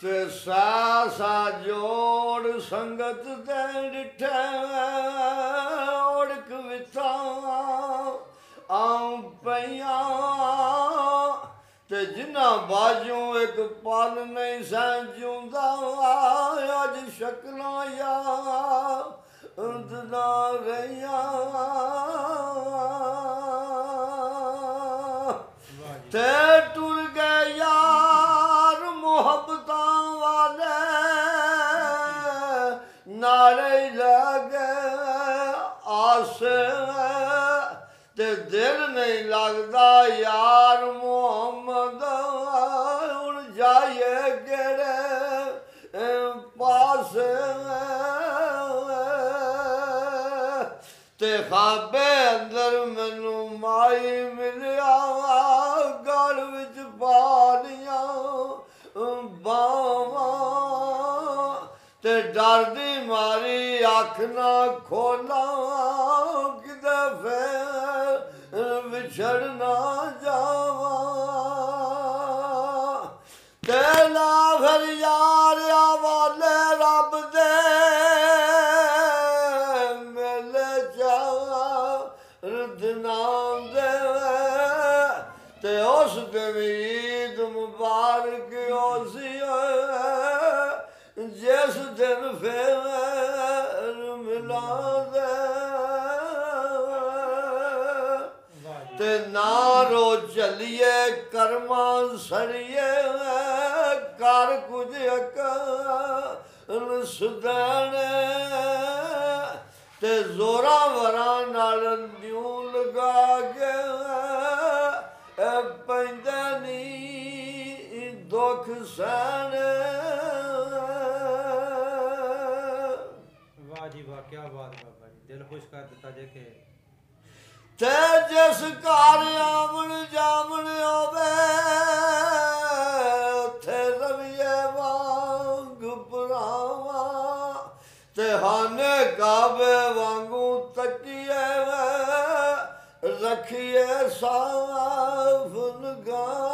ਤੇ ਸਾਸਾ ਜੋੜ ਸੰਗਤ ਤੇ ਡਿਠੈ ਔੜਕ ਵਿਥਾਂ ਆਉ ਪਈਆਂ ਤੇ ਜਿਨ੍ਹਾਂ ਬਾਝੋਂ ਇੱਕ ਪਲ ਨਹੀਂ ਸੈਂ ਜਿਉਂਦਾ ਅੱਜ ਸ਼ਕਲਾਂ ਯਾਦ ਨਾ ਰਹੀਆਂ ਤੇ ਟੁਰ ਗਏ ਯਾਰ ਮੁਹੱਬਤਾਂ ਵਾਲੇ ਨਾਲੇ ਲੱਗੇ ਆਸੇ ਤੇ ਦਿਲ ਨਹੀਂ ਲੱਗਦਾ ਯਾਰ ਮੁਹੰਮਦ ਹੁਣ ਜਾਈਏ ਕਿਹੜੇ ਪਾਸੇ ਤੇ ਖਾਬੇ ਅੰਦਰ ਮੈਨੂੰ ਮਾਈ ਮਿਲਿਆ ਗਲ ਵਿੱਚ ਪਾਲੀਆਂ ਬਾਵਾਂ ਤੇ ਡਰਦੀ ਮਾਰੀ ਅੱਖ ਨਾ ਖੋਲਾਂ ਕਿਤੇ ਫੇਰ ਵਿਛੜ ਨਾ ਜਾਵਾਂ ਤੇ ਨਾ ਫਿਰ ਯਾਰ ਆਵਾਲੇ ਰੱਬ ਦੇ ਮਿਲ ਜਾ ਰਦਨਾਮ ਦੇ ਤੇ ਉਸ ਦਿਨ ਈਦ ਮੁਬਾਰਕ ਹੋਸੀ ਜਿਸ ਦਿਨ ਫੇਰ ਮਿਲਾਂਦੇ ਤੇ ਨਾ ਰੋ ਚੱਲੀਏ ਕਰਮਾਂ ਸੜੀਏ ਕਰ ਕੁਝ ਅਕਲ ਸੁਧਾਣੇ ਤੇ ਜ਼ੋਰਾਂ ਵਰਾਂ ਨਾਲ ਦਿਉ ਲਗਾ ਕੇ ਪੈਂਦਾ ਨੀ ਦੁੱਖ ਸਹਿਣੇ ਜੀ ਵਾਹ ਕੀ ਬਾਤ ਬਾਬਾ ਜੀ ਦਿਲ ਖੁਸ਼ ਕਰ ਦਿੱਤਾ ਜੇ ਕਿ ਤੇ ਜਿਸ ਘਰ ਆਵਣ ਜਾਵਣ ਹੋਵੇ ਉੱਥੇ ਰਵੀਏ ਵਾਂਗ ਭਰਾਵਾਂ ਤੇ ਹਾਨੇ ਕਾਵੇ ਵਾਂਗੂ ਤੱਕੀਏ ਰੱਖੀਏ ਸਾਫ ਨਿਗਾਹ